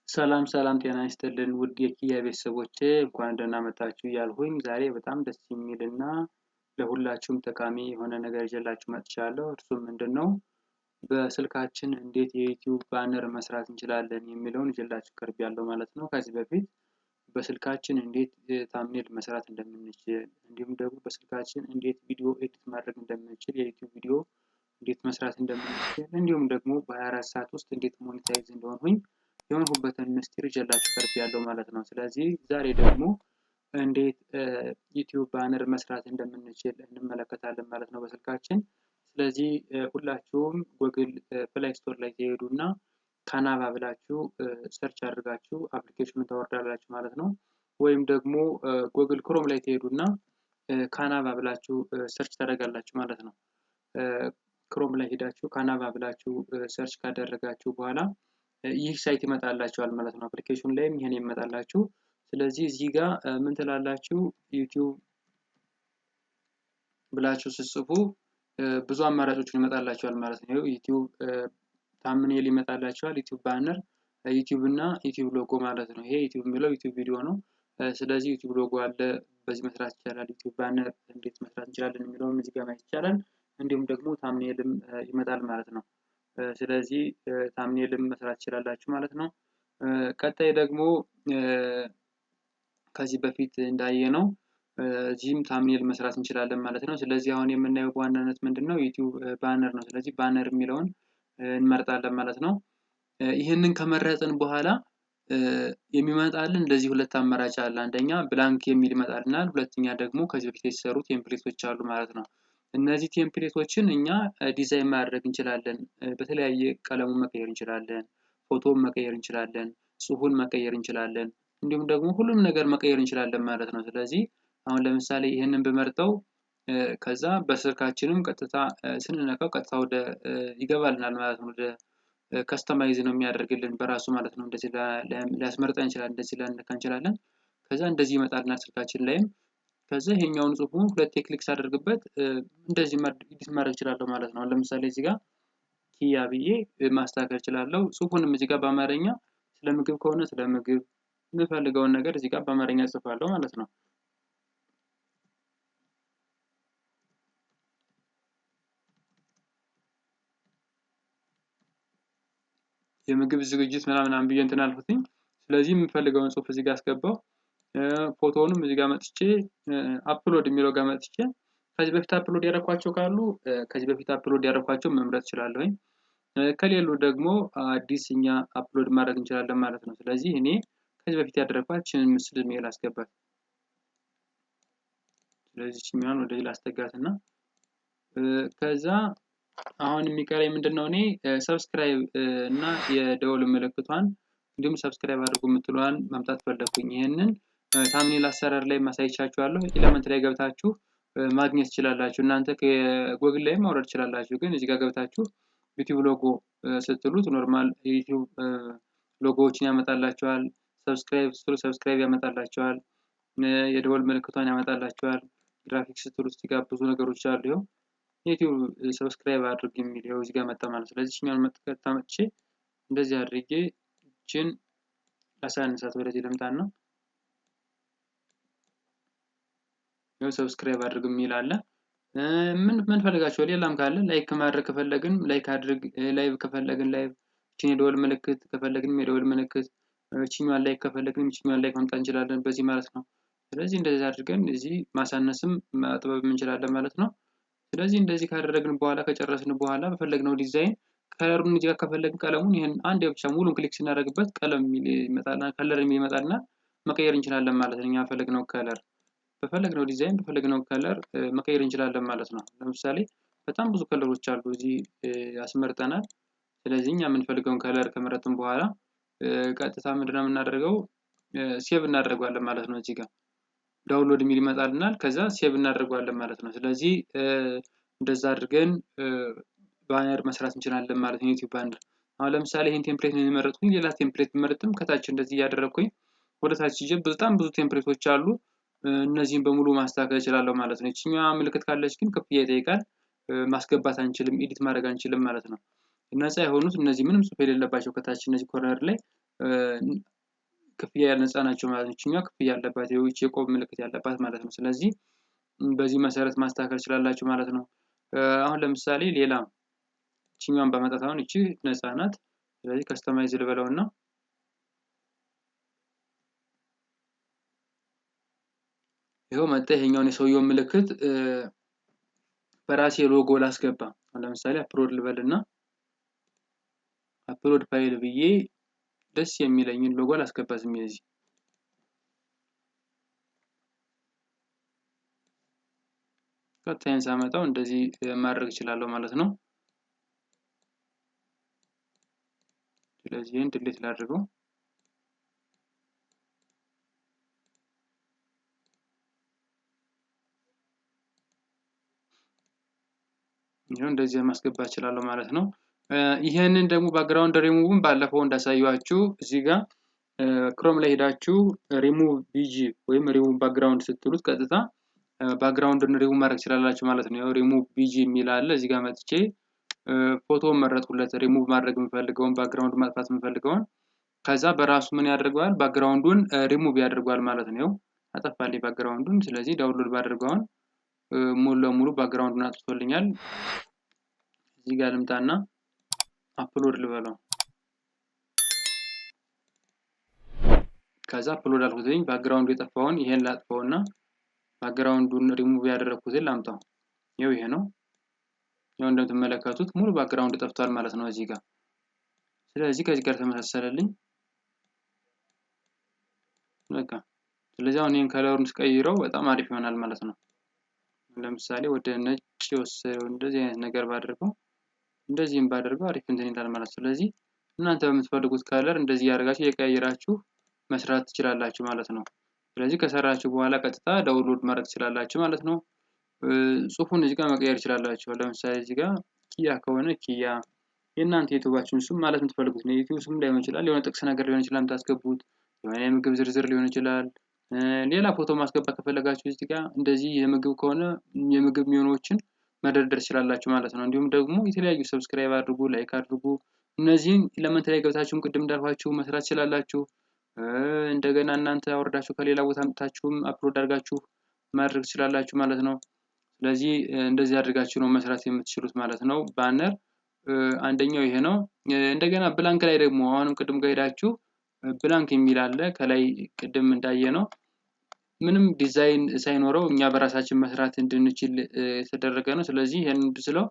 ሰላም ጤና ይስጥልን ውድ የኪያ ቤተሰቦቼ እንኳን ደህና መጣችሁ እያልኩኝ ዛሬ በጣም ደስ የሚልና ለሁላችሁም ጠቃሚ የሆነ ነገር ይዤላችሁ መጥቻለሁ። እርሱም ምንድነው? በስልካችን እንዴት የዩቲዩብ ባነር መስራት እንችላለን የሚለውን ይዤላችሁ ቀርቤያለሁ ማለት ነው። ከዚህ በፊት በስልካችን እንዴት ታምኔል መስራት እንደምንችል እንዲሁም ደግሞ በስልካችን እንዴት ቪዲዮ ኤዲት ማድረግ እንደምንችል የዩቲዩብ ቪዲዮ እንዴት መስራት እንደምንችል እንዲሁም ደግሞ በ24 ሰዓት ውስጥ እንዴት ሞኔታይዝ እንደሆንኩኝ የሆንኩበትን ምስጢር ይዤላችሁ ቀርቤያለሁ ማለት ነው። ስለዚህ ዛሬ ደግሞ እንዴት ዩቲዩብ ባነር መስራት እንደምንችል እንመለከታለን ማለት ነው በስልካችን። ስለዚህ ሁላችሁም ጉግል ፕሌይ ስቶር ላይ ትሄዱና ካናቫ ብላችሁ ሰርች አድርጋችሁ አፕሊኬሽኑን ታወርዳላችሁ ማለት ነው። ወይም ደግሞ ጉግል ክሮም ላይ ትሄዱና ካናቫ ብላችሁ ሰርች ታደርጋላችሁ ማለት ነው። ክሮም ላይ ሄዳችሁ ካናቫ ብላችሁ ሰርች ካደረጋችሁ በኋላ ይህ ሳይት ይመጣላችኋል ማለት ነው። አፕሊኬሽኑ ላይም ይሄን ይመጣላችሁ። ስለዚህ እዚህ ጋር ምን ትላላችሁ? ዩቲዩብ ብላችሁ ስትጽፉ ብዙ አማራጮችን ይመጣላችኋል ማለት ነው። ዩቲዩብ ታምኔል ይመጣላችኋል፣ ዩቲዩብ ባነር፣ ዩቲዩብ እና ዩቲዩብ ሎጎ ማለት ነው። ይሄ ዩቲዩብ የሚለው ዩቲዩብ ቪዲዮ ነው። ስለዚህ ዩቲዩብ ሎጎ አለ፣ በዚህ መስራት ይቻላል። ዩቲዩብ ባነር እንዴት መስራት እንችላለን የሚለውን እዚህ ጋር ማየት ይቻላል። እንዲሁም ደግሞ ታምኔልም ይመጣል ማለት ነው። ስለዚህ ታምኔልም መስራት ትችላላችሁ ማለት ነው። ቀጣይ ደግሞ ከዚህ በፊት እንዳየነው እዚህም ታምኔል መስራት እንችላለን ማለት ነው። ስለዚህ አሁን የምናየው በዋናነት ምንድነው? ዩቲዩብ ባነር ነው። ስለዚህ ባነር የሚለውን እንመርጣለን ማለት ነው። ይህንን ከመረጥን በኋላ የሚመጣልን እንደዚህ ሁለት አማራጭ አለ። አንደኛ ብላንክ የሚል ይመጣልናል፣ ሁለተኛ ደግሞ ከዚህ በፊት የተሰሩ ቴምፕሌቶች አሉ ማለት ነው። እነዚህ ቴምፕሌቶችን እኛ ዲዛይን ማድረግ እንችላለን። በተለያየ ቀለሙን መቀየር እንችላለን፣ ፎቶውን መቀየር እንችላለን፣ ጽሁፉን መቀየር እንችላለን፣ እንዲሁም ደግሞ ሁሉም ነገር መቀየር እንችላለን ማለት ነው። ስለዚህ አሁን ለምሳሌ ይሄንን ብመርጠው ከዛ በስልካችንም ቀጥታ ስንነካው ቀጥታ ወደ ይገባልናል ማለት ነው። ወደ ከስተማይዝ ነው የሚያደርግልን በራሱ ማለት ነው። እንደዚህ ሊያስመርጠን ይችላል፣ እንደዚህ ላንነካ እንችላለን። ከዛ እንደዚህ ይመጣልናል ስልካችን ላይም። ከዛ ይሄኛውን ጽሁፉን ሁለቴ ክሊክ ሳደርግበት እንደዚህ ኤዲት ማድረግ እችላለሁ ማለት ነው። ለምሳሌ እዚህ ጋር ኪያ ብዬ ማስተካከል እችላለሁ። ጽሁፉንም እዚህ ጋር በአማርኛ ስለ ምግብ ከሆነ ስለ ምግብ የምፈልገውን ነገር እዚህ ጋር በአማርኛ ጽፋለሁ ማለት ነው። የምግብ ዝግጅት ምናምን ብዬ እንትን አልኩትኝ። ስለዚህ የምፈልገውን ጽሁፍ እዚህ ጋር አስገባው። ፎቶውንም እዚህ ጋር መጥቼ አፕሎድ የሚለው ጋር መጥቼ ከዚህ በፊት አፕሎድ ያደረኳቸው ካሉ ከዚህ በፊት አፕሎድ ያደረኳቸው መምረጥ እችላለሁኝ። ከሌሉ ደግሞ አዲስ እኛ አፕሎድ ማድረግ እንችላለን ማለት ነው። ስለዚህ እኔ ከዚህ በፊት ያደረኳችን ምስል ሜል አስገባት። ስለዚህ እኛን ወደዚህ ላስጠጋትና ከዛ አሁን የሚቀረኝ ምንድነው? እኔ ሰብስክራይብ እና የደወል ምልክቷን እንዲሁም ሰብስክራይብ አድርጉ የምትለዋን ማምጣት ፈለኩኝ። ይሄንን ታምኔል አሰራር ላይ ማሳይቻችኋለሁ። ኤሌመንት ላይ ገብታችሁ ማግኘት ትችላላችሁ። እናንተ ከጎግል ላይ ማውረድ ትችላላችሁ። ግን እዚህ ጋር ገብታችሁ ዩቲዩብ ሎጎ ስትሉት ኖርማል ዩቲዩብ ሎጎዎችን ያመጣላችኋል። ሰብስክራይብ ስትሉ ሰብስክራይብ ያመጣላችኋል። የደወል ምልክቷን ያመጣላችኋል። ግራፊክስ ስትሉ እዚህ ጋር ብዙ ነገሮች አሉ። ዩቲዩብ ሰብስክራይብ አድርግ የሚል ይኸው እዚህ ጋር መጣ ማለት። ስለዚህ እኛን መጥቼ እንደዚህ አድርጌ እቺን ላሳንሳት፣ ወደዚህ ልምጣና ይኸው ሰብስክራይብ አድርግ የሚል አለ። ምን ፈልጋችሁ ሌላም ካለ ላይክ ማድረግ ከፈለግን ላይክ አድርግ፣ ላይቭ ከፈለግን ላይቭ፣ እቺን የደወል ምልክት ከፈለግን የደወል ምልክት፣ እቺኛዋን ላይክ ከፈለግን እቺኛዋን ላይክ ማምጣት እንችላለን በዚህ ማለት ነው። ስለዚህ እንደዚህ አድርገን እዚህ ማሳነስም ማጥበብ እንችላለን ማለት ነው። ስለዚህ እንደዚህ ካደረግን በኋላ ከጨረስን በኋላ በፈለግነው ዲዛይን ከለሩን እዚህ ጋር ከፈለግን ቀለሙን ይሄን አንድ ብቻ ሙሉን ክሊክ ስናደርግበት ቀለም የሚል ይመጣልና ከለር የሚል ይመጣልና መቀየር እንችላለን ማለት ነው። እኛ በፈለግነው ከለር በፈለግነው ዲዛይን በፈለግነው ከለር መቀየር እንችላለን ማለት ነው። ለምሳሌ በጣም ብዙ ከለሮች አሉ እዚህ ያስመርጠናል። ስለዚህ እኛ የምንፈልገውን ከለር ከመረጥን በኋላ ቀጥታ ምንድነው የምናደርገው? ሴቭ እናደርገዋለን ማለት ነው። እዚህ ጋር ዳውንሎድ የሚል ይመጣልናል። ከዛ ሴቭ እናደርገዋለን ማለት ነው። ስለዚህ እንደዛ አድርገን ባነር መስራት እንችላለን ማለት ነው። ዩቲዩብ ባነር አሁን ለምሳሌ ይሄን ቴምፕሌት ነው የመረጥኩኝ። ሌላ ቴምፕሌት መርጥም ከታች እንደዚህ እያደረኩኝ ወደ ታች ይጀብ በጣም ብዙ ቴምፕሌቶች አሉ። እነዚህን በሙሉ ማስተካከል እችላለሁ ማለት ነው። እቺኛዋ ምልክት ካለች ግን ክፍያ ይጠይቃል። ማስገባት አንችልም፣ ኤዲት ማድረግ አንችልም ማለት ነው። ነፃ የሆኑት እነዚህ ምንም ጽሁፍ የሌለባቸው ከታች እነዚህ ኮርነር ላይ ክፍያ ያነጻ ናቸው ማለት ነው። እቺኛው ክፍያ ያለባት የውጭ የቆብ ምልክት ያለባት ማለት ነው። ስለዚህ በዚህ መሰረት ማስተካከል ትችላላችሁ ማለት ነው። አሁን ለምሳሌ ሌላ እቺኛውን በመጣት አሁን እቺ ነፃ ናት። ስለዚህ ከስተማይዝ ልበለውና ይሄው መጣ። ይሄኛውን የሰውየውን ምልክት በራሴ ሎጎ ላስገባ። ለምሳሌ አፕሎድ ልበልና አፕሎድ ፋይል ብዬ ደስ የሚለኝን ሎጎ ላስገባ ዝም ይዚህ ቀጥታን ሳመጣው እንደዚህ ማድረግ እችላለሁ ማለት ነው። ስለዚህ ይሄን ዲሊት ላድርገው። ይሄን እንደዚህ ማስገባት እችላለሁ ማለት ነው። ይሄንን ደግሞ ባክግራውንድ ሪሙቭን ባለፈው እንዳሳያችሁ እዚህ ጋር ክሮም ላይ ሄዳችሁ ሪሙቭ ቢጂ ወይም ሪሙቭ ባክግራውንድ ስትሉት ቀጥታ ባክግራውንድን ሪሙቭ ማድረግ ትችላላችሁ ማለት ነው። ያው ሪሙቭ ቢጂ የሚል አለ። እዚህ ጋር መጥቼ ፎቶውን መረጥኩለት ሪሙቭ ማድረግ የምፈልገውን ባክግራውንድ ማጥፋት የምፈልገውን ከዛ በራሱ ምን ያደርገዋል ባክግራውንዱን ሪሙቭ ያደርገዋል ማለት ነው። አጠፋልኝ ባክግራውንዱን። ስለዚህ ዳውንሎድ ባደርገውን ሙሉ ለሙሉ ባክግራውንዱን አጥፍቶልኛል። እዚህ ጋር ልምጣና አፕሎድ ልበለው። ከዛ አፕሎድ አልኩትኝ ባክግራውንዱ የጠፋውን ይሄን ላጥፋውና ባክግራውንዱን ሪሙቭ ያደረኩትን ላምጣው። ይሄ ነው። ያው እንደምትመለከቱት ሙሉ ባክግራውንድ ጠፍቷል ማለት ነው እዚህ ጋር። ስለዚህ ከዚህ ጋር ተመሳሰለልኝ በቃ። ስለዚህ አሁን ይሄን ከለሩን ስቀይረው በጣም አሪፍ ይሆናል ማለት ነው። ለምሳሌ ወደ ነጭ ወሰደው እንደዚህ አይነት ነገር ባደርገው እንደዚህም ባደርገው አሪፍ እንትን ይላል ማለት ነው። ስለዚህ እናንተ በምትፈልጉት ከለር እንደዚህ ያደርጋችሁ የቀያየራችሁ መስራት ትችላላችሁ ማለት ነው። ስለዚህ ከሰራችሁ በኋላ ቀጥታ ዳውንሎድ ማድረግ ትችላላችሁ ማለት ነው። ጽሁፉን እዚህ ጋር መቀየር ትችላላችሁ። ለምሳሌ እዚህ ጋር ኪያ ከሆነ ኪያ የእናንተ ዩቲዩባችሁን ስም ማለት የምትፈልጉት ነው። ዩቲዩብ ስም ላይሆን ይችላል፣ የሆነ ጥቅስ ነገር ሊሆን ይችላል የምታስገቡት፣ የሆነ የምግብ ዝርዝር ሊሆን ይችላል። ሌላ ፎቶ ማስገባት ከፈለጋችሁ እዚህ ጋር እንደዚህ የምግብ ከሆነ የምግብ ሚሆኖችን መደርደር ትችላላችሁ ማለት ነው። እንዲሁም ደግሞ የተለያዩ ሰብስክራይብ አድርጉ፣ ላይክ አድርጉ። እነዚህን ኤለመንት ላይ ገብታችሁም ቅድም እንዳልኳችሁ መስራት ትችላላችሁ። እንደገና እናንተ አወርዳችሁ ከሌላ ቦታ አምጥታችሁም አፕሎድ አድርጋችሁ ማድረግ ትችላላችሁ ማለት ነው። ስለዚህ እንደዚህ አድርጋችሁ ነው መስራት የምትችሉት ማለት ነው። ባነር አንደኛው ይሄ ነው። እንደገና ብላንክ ላይ ደግሞ አሁንም ቅድም ጋር ሄዳችሁ ብላንክ የሚል አለ። ከላይ ቅድም እንዳየነው ምንም ዲዛይን ሳይኖረው እኛ በራሳችን መስራት እንድንችል የተደረገ ነው። ስለዚህ ይሄንን ብስለው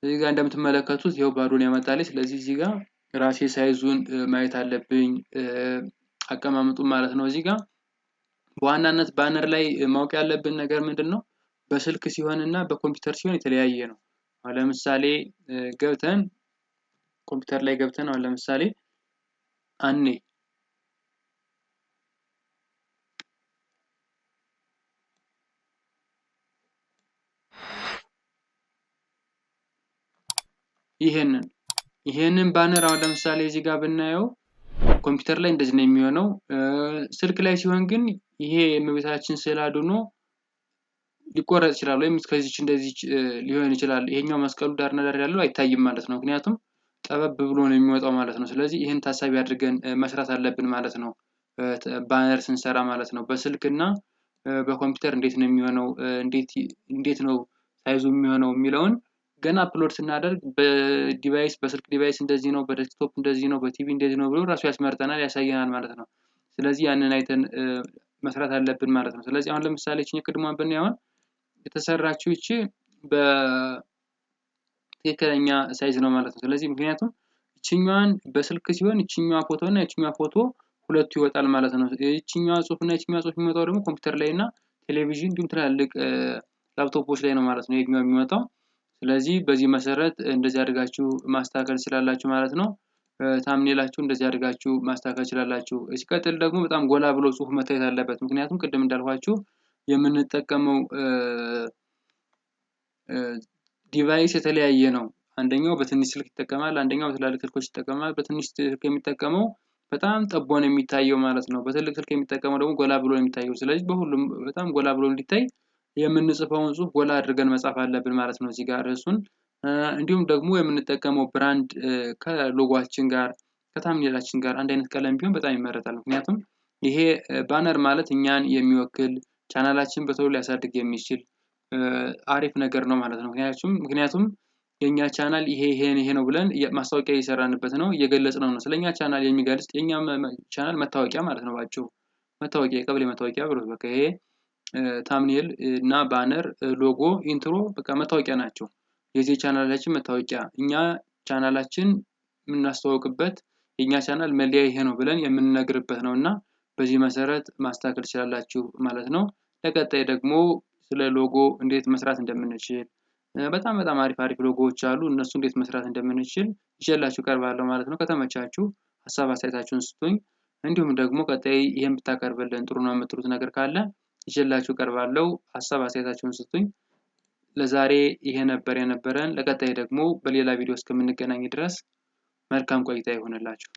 እዚህ ጋር እንደምትመለከቱት ይሄው ባዶን ያመጣልኝ። ስለዚህ እዚህ ጋር ራሴ ሳይዙን ማየት አለብኝ አቀማመጡን ማለት ነው። እዚህ ጋር በዋናነት ባነር ላይ ማወቅ ያለብን ነገር ምንድነው በስልክ ሲሆንና በኮምፒውተር ሲሆን የተለያየ ነው። አሁን ለምሳሌ ገብተን ኮምፒውተር ላይ ገብተን አሁን ለምሳሌ አኔ ይሄንን ባነር አሁን ለምሳሌ እዚህ ጋር ብናየው ኮምፒውተር ላይ እንደዚህ ነው የሚሆነው። ስልክ ላይ ሲሆን ግን ይሄ የመቤታችን ስዕል አድኖ ሊቆረጥ ይችላል ወይም እስከዚህ እንደዚህ ሊሆን ይችላል። ይሄኛው መስቀሉ ዳርና ዳር ያለው አይታይም ማለት ነው። ምክንያቱም ጠበብ ብሎ ነው የሚወጣው ማለት ነው። ስለዚህ ይሄን ታሳቢ አድርገን መስራት አለብን ማለት ነው። ባነር ስንሰራ ማለት ነው። በስልክና በኮምፒውተር እንዴት ነው የሚሆነው፣ እንዴት ነው ሳይዙ የሚሆነው የሚለውን ገና አፕሎድ ስናደርግ በዲቫይስ በስልክ ዲቫይስ እንደዚህ ነው፣ በዴስክቶፕ እንደዚህ ነው፣ በቲቪ እንደዚህ ነው ብሎ ራሱ ያስመርጠናል፣ ያሳየናል ማለት ነው። ስለዚህ ያንን አይተን መስራት አለብን ማለት ነው። ስለዚህ አሁን ለምሳሌ እቺ ቅድሟን ብናይ አሁን የተሰራችው እቺ በትክክለኛ ሳይዝ ነው ማለት ነው። ስለዚህ ምክንያቱም እቺኛዋን በስልክ ሲሆን እቺኛዋ ፎቶ እና እቺኛዋ ፎቶ ሁለቱ ይወጣል ማለት ነው። እቺኛዋ ጽሁፍና እቺኛዋ ጽሁፍ የሚወጣው ደግሞ ኮምፒውተር ላይ እና ቴሌቪዥን እንዲሁም ትላልቅ ላፕቶፖች ላይ ነው ማለት ነው ይሄኛው የሚወጣው። ስለዚህ በዚህ መሰረት እንደዚህ አድርጋችሁ ማስተካከል ትችላላችሁ ማለት ነው። ታምኔላችሁ እንደዚህ አድርጋችሁ ማስተካከል ትችላላችሁ። ሲቀጥል ደግሞ በጣም ጎላ ብሎ ጽሁፍ መታየት አለበት። ምክንያቱም ቅድም እንዳልኳችሁ የምንጠቀመው ዲቫይስ የተለያየ ነው። አንደኛው በትንሽ ስልክ ይጠቀማል፣ አንደኛው በትላልቅ ስልኮች ይጠቀማል። በትንሽ ስልክ የሚጠቀመው በጣም ጠቦ ነው የሚታየው ማለት ነው። በትልቅ ስልክ የሚጠቀመው ደግሞ ጎላ ብሎ ነው የሚታየው። ስለዚህ በሁሉም በጣም ጎላ ብሎ እንዲታይ የምንጽፈውን ጽሁፍ ጎላ አድርገን መጻፍ አለብን ማለት ነው። እዚህ ጋር ርዕሱን እንዲሁም ደግሞ የምንጠቀመው ብራንድ ከሎጎአችን ጋር ከታምኔላችን ጋር አንድ አይነት ቀለም ቢሆን በጣም ይመረጣል። ምክንያቱም ይሄ ባነር ማለት እኛን የሚወክል ቻናላችን በቶሎ ሊያሳድግ የሚችል አሪፍ ነገር ነው ማለት ነው። ምክንያቱም የኛ ቻናል ይሄ ነው ብለን ማስታወቂያ እየሰራንበት ነው፣ እየገለጽነው ነው። ስለኛ ቻናል የሚገልጽ የኛ ቻናል መታወቂያ ማለት ነው። ባጭሩ መታወቂያ፣ የቀበሌ መታወቂያ ብሎት በቃ ይሄ ታምኔል እና ባነር፣ ሎጎ፣ ኢንትሮ በቃ መታወቂያ ናቸው። የዚህ ቻናላችን መታወቂያ እኛ ቻናላችን የምናስተዋውቅበት የኛ ቻናል መለያ ይሄ ነው ብለን የምንነግርበት ነውና በዚህ መሰረት ማስተካከል ትችላላችሁ ማለት ነው። ለቀጣይ ደግሞ ስለ ሎጎ እንዴት መስራት እንደምንችል በጣም አሪፍ ሎጎዎች አሉ። እነሱ እንዴት መስራት እንደምንችል ይዤላችሁ እቀርባለሁ ማለት ነው። ከተመቻችሁ ሀሳብ አስተያየታችሁን ስጡኝ። እንዲሁም ደግሞ ቀጣይ ይሄን ብታቀርብልን ጥሩ ነው የምትሉት ነገር ካለ ይዤላችሁ እቀርባለሁ። ሀሳብ አስተያየታችሁን ስጡኝ። ለዛሬ ይሄ ነበር የነበረን። ለቀጣይ ደግሞ በሌላ ቪዲዮ እስከምንገናኝ ድረስ መልካም ቆይታ ይሁንላችሁ።